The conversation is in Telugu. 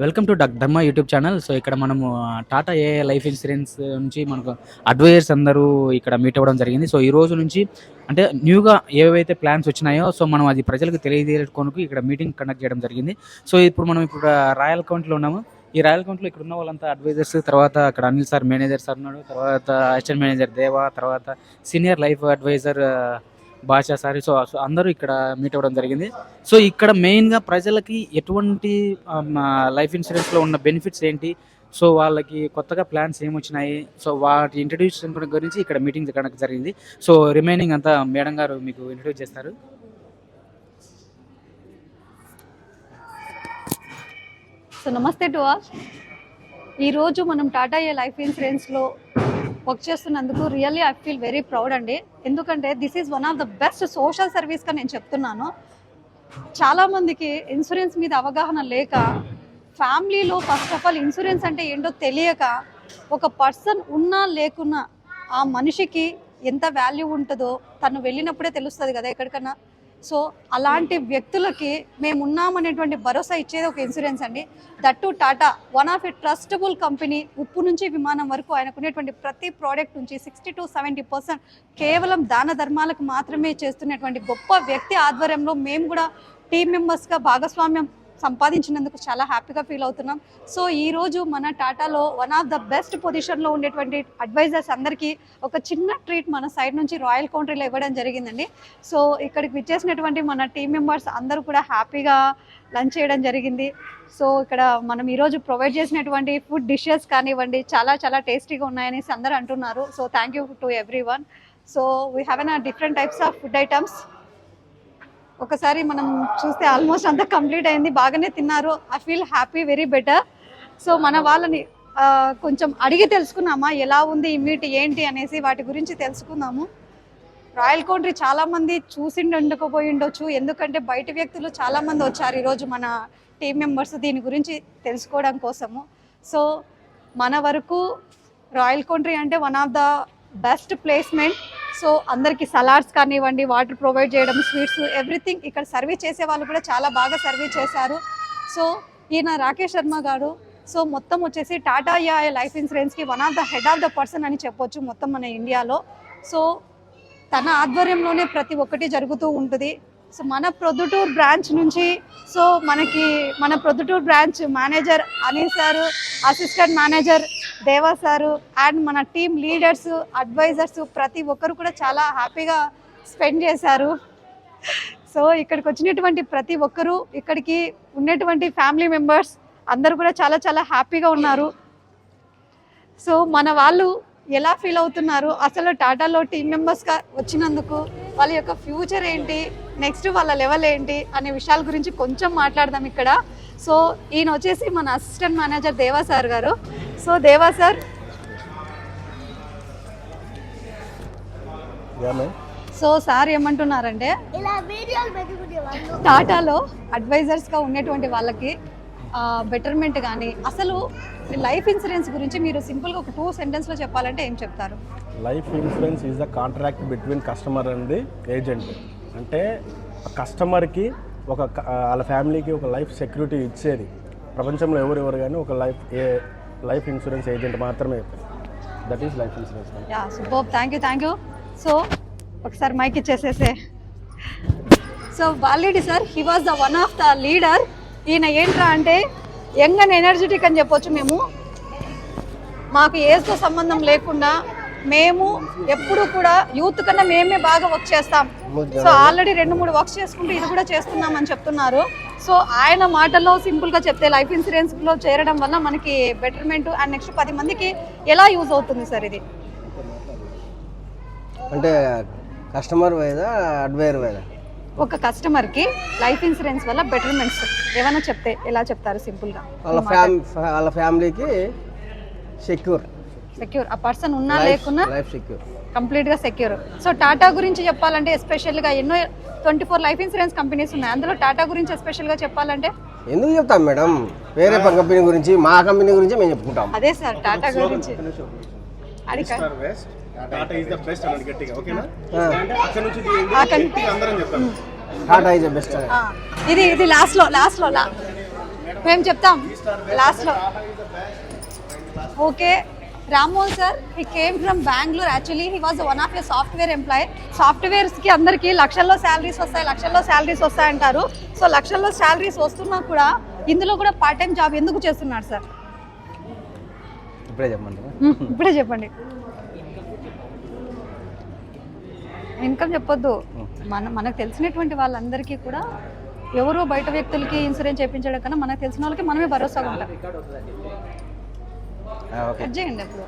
వెల్కమ్ టు ధర్మ యూట్యూబ్ ఛానల్. సో ఇక్కడ మనము టాటా ఏ లైఫ్ ఇన్సూరెన్స్ నుంచి మనకు అడ్వైజర్స్ అందరూ ఇక్కడ మీట్ అవ్వడం జరిగింది. సో ఈ రోజు నుంచి అంటే న్యూగా ఏవైతే ప్లాన్స్ వచ్చినాయో సో మనం అది ప్రజలకు తెలియజేయడానికి ఇక్కడ మీటింగ్ కండక్ట్ చేయడం జరిగింది. సో ఇప్పుడు రాయల్ కౌంటీలో ఉన్నాము. ఈ రాయల్ కౌంటీలో ఇక్కడ ఉన్న వాళ్ళంతా అడ్వైజర్స్, తర్వాత అక్కడ అనిల్ సార్ మేనేజర్ సార్ ఉన్నాడు, తర్వాత అసిస్టెంట్ మేనేజర్ దేవా, తర్వాత సీనియర్ లైఫ్ అడ్వైజర్ భాషా సారీ. సో సో అందరూ ఇక్కడ మీట్ అవ్వడం జరిగింది. సో ఇక్కడ మెయిన్గా ప్రజలకి ఎటువంటి లైఫ్ ఇన్సూరెన్స్లో ఉన్న బెనిఫిట్స్ ఏంటి, సో వాళ్ళకి కొత్తగా ప్లాన్స్ ఏమొచ్చినాయి, సో వాటి ఇంట్రడ్యూషన్ గురించి ఇక్కడ మీటింగ్ కండక్ట్ జరిగింది. సో రిమైనింగ్ అంతా మేడం గారు మీకు ఇంట్రడ్యూస్ చేస్తారు. సో నమస్తే టు ఆల్. ఈరోజు మనం టాటా ఏ లైఫ్ ఇన్సూరెన్స్లో వర్క్ చేస్తున్నందుకు really I feel very proud అండి. ఎందుకంటే this is one of the best social సర్వీస్గా నేను చెప్తున్నాను. చాలామందికి ఇన్సూరెన్స్ మీద అవగాహన లేక, ఫ్యామిలీలో ఫస్ట్ ఆఫ్ ఆల్ ఇన్సూరెన్స్ అంటే ఏంటో తెలియక, ఒక పర్సన్ ఉన్నా లేకున్నా ఆ మనిషికి ఎంత వాల్యూ ఉంటుందో తను వెళ్ళినప్పుడే తెలుస్తుంది కదా ఎక్కడికన్నా. సో అలాంటి వ్యక్తులకి మేము ఉన్నామనేటువంటి భరోసా ఇచ్చేది ఒక ఇన్సూరెన్స్ అండి. That Tata one of a trustable company. ఉప్పు నుంచి విమానం వరకు ఆయనకునేటువంటి ప్రతి ప్రోడక్ట్ నుంచి 60-70% కేవలం దాన ధర్మాలకు మాత్రమే చేస్తున్నటువంటి గొప్ప వ్యక్తి ఆధ్వర్యంలో మేము కూడా టీం మెంబర్స్గా భాగస్వామ్యం సంపాదించినందుకు చాలా హ్యాపీగా ఫీల్ అవుతున్నాం. సో ఈరోజు మన టాటాలో వన్ ఆఫ్ ద బెస్ట్ పొజిషన్లో ఉండేటువంటి అడ్వైజర్స్ అందరికీ ఒక చిన్న ట్రీట్ మన సైడ్ నుంచి రాయల్ కౌంట్రీలో ఇవ్వడం జరిగిందండి. సో ఇక్కడికి విచ్చేసినటువంటి మన టీం మెంబర్స్ అందరూ కూడా హ్యాపీగా లంచ్ చేయడం జరిగింది. సో ఇక్కడ మనం ఈరోజు ప్రొవైడ్ చేసినటువంటి ఫుడ్ డిషెస్ కానివ్వండి చాలా చాలా టేస్టీగా ఉన్నాయనేసి అందరూ అంటున్నారు. So thank you to every one. So we have an different types of food items. ఒకసారి మనం చూస్తే ఆల్మోస్ట్ అంతా కంప్లీట్ అయింది, బాగానే తిన్నారు. I feel happy, very better. So మన వాళ్ళని కొంచెం అడిగి తెలుసుకున్నామా ఎలా ఉంది ఈ మీట్ ఏంటి అనేసి, వాటి గురించి తెలుసుకుందాము. రాయల్ కౌంట్రీ చాలామంది ఉండకపోయి ఉండొచ్చు, ఎందుకంటే బయట వ్యక్తులు చాలామంది వచ్చారు ఈరోజు మన టీం మెంబర్స్ దీని గురించి తెలుసుకోవడం కోసము. సో మన వరకు రాయల్ కౌంట్రీ అంటే one of the best placement. So అందరికీ సలాడ్స్ కానివ్వండి, వాటర్ ప్రొవైడ్ చేయడం, స్వీట్స్, ఎవ్రీథింగ్. ఇక్కడ సర్వీస్ చేసే వాళ్ళు కూడా చాలా బాగా సర్వీస్ చేశారు. సో ఈయన రాకేష్ శర్మ గారు. సో మొత్తం వచ్చేసి టాటా ఏ లైఫ్ ఇన్సూరెన్స్కి one of the head of the person అని చెప్పొచ్చు మొత్తం మన ఇండియాలో. సో తన ఆధ్వర్యంలోనే ప్రతి ఒక్కటి జరుగుతూ ఉంటుంది. సో మన ప్రొద్దుటూరు బ్రాంచ్ నుంచి మన Proddatur branch manager Anil sir, assistant manager దేవా సారు అండ్ మన టీమ్ లీడర్స్, అడ్వైజర్స్ ప్రతి ఒక్కరు కూడా చాలా హ్యాపీగా స్పెండ్ చేశారు. సో ఇక్కడికి వచ్చినటువంటి ప్రతి ఒక్కరూ, ఇక్కడికి ఉన్నటువంటి ఫ్యామిలీ మెంబర్స్ అందరూ కూడా చాలా చాలా హ్యాపీగా ఉన్నారు. సో మన వాళ్ళు ఎలా ఫీల్ అవుతున్నారు, అసలు టాటాలో టీం మెంబర్స్గా వచ్చినందుకు వాళ్ళ యొక్క ఫ్యూచర్ ఏంటి, నెక్స్ట్ వాళ్ళ లెవెల్ ఏంటి అనే విషయాల గురించి కొంచెం మాట్లాడదాం ఇక్కడ. సో ఈయన వచ్చేసి మన అసిస్టెంట్ మేనేజర్ దేవా సార్ గారు. సో దేవా సార్, సో సార్ ఏమంటున్నారంటే టాటాలో అడ్వైజర్స్గా ఉన్నటువంటి వాళ్ళకి బెటర్మెంట్ కానీ అసలు లైఫ్ ఇన్సూరెన్స్ గురించి మీరు సింపుల్గా ఒక 2 సెంటెన్స్లో చెప్పాలంటే ఏం చెప్తారు? Life insurance is the contract between customer and the agent. అంటే కస్టమర్కి వాళ్ళ ఫ్యామిలీకి ఒక లైఫ్ సెక్యూరిటీ ఇచ్చేది ప్రపంచంలో ఎవరెవరు కానీ ఒక లైఫ్ ఇన్సూరెన్స్ ఏజెంట్ మాత్రమే. That is life insurance. Yeah super, thank you. So ఒకసారి మైక్ ఇచ్చేసేసే. So Balireddy sir, he was the one of the leader. ఈయన ఏంట్రా అంటే యంగ్ అండ్ ఎనర్జెటిక్ అని చెప్పొచ్చు. మాకు ఏజ్తో సంబంధం లేకుండా మేము ఎప్పుడు కూడా యూత్ కన్నా మేమే బాగా వర్క్ చేస్తాం. సో ఆల్రెడీ 2-3 వర్క్స్ చేసుకుంటూ ఇది కూడా చేస్తున్నామని చెప్తున్నారు. సో ఆయన మాటల్లో సింపుల్గా చెప్తే లైఫ్ ఇన్సూరెన్స్లో చేరడం వల్ల మనకి బెటర్మెంట్ అండ్ నెక్స్ట్ 10 మందికి ఎలా యూజ్ అవుతుంది సార్ ఇది? అంటే కస్టమర్ వైదా అడ్వైజర్ వైదా? ఒక కస్టమర్కి లైఫ్ ఇన్సూరెన్స్ వల్ల బెటర్మెంట్స్ ఏమైనా చెప్తే ఎలా చెప్తారు సింపుల్గా? వాళ్ళ ఫ్యామిలీకి సెక్యూర్, ఆ పర్సన్ ఉన్నా లేకున్నా లైఫ్ సెక్యూర్, కంప్లీట్గా సెక్యూర్. సో టాటా గురించి చెప్పాలంటే ఎస్పెషల్గా ఎన్నో 24 లైఫ్ ఇన్సూరెన్స్ కంపెనీస్ ఉన్నాయి, అందులో టాటా గురించి ఎస్పెషల్గా చెప్పాలంటే ఎందుకు చెప్తాం మేడం? వేరే కంపెనీ గురించి, మా కంపెనీ గురించి మేము చెప్పుకుంటాం. అదే సార్ టాటా గురించి. అది టాటా ఈజ్ ద బెస్ట్ అని గట్టిగా ఓకేనా? అక్కడ నుంచి అందరం చెప్తాం టాటా ఈజ్ ద బెస్ట్. ఇది లాస్ట్ లో మేము చెప్తాం లాస్ట్లో. Okay, Rammohan sir, he came from Bengaluru. Actually he was one of a software employee. సాఫ్ట్వేర్స్కి అందరికీ లక్షల్లో శాలరీస్ వస్తాయంటారు. సో లక్షల్లో శాలరీస్ వస్తున్నా కూడా ఇందులో కూడా పార్ట్ టైం జాబ్ ఎందుకు చేస్తున్నాడు సార్? ఇప్పుడే చెప్పండి. ఇన్కమ్ చెప్పొద్దు, మనకు తెలిసినటువంటి వాళ్ళందరికీ కూడా ఎవరో బయట వ్యక్తులకి ఇన్సూరెన్స్ చేయించడం కన్నా మనకు తెలిసిన వాళ్ళకి మనమే భరోసాగా ఉంటాం. చేయండి అప్పుడు.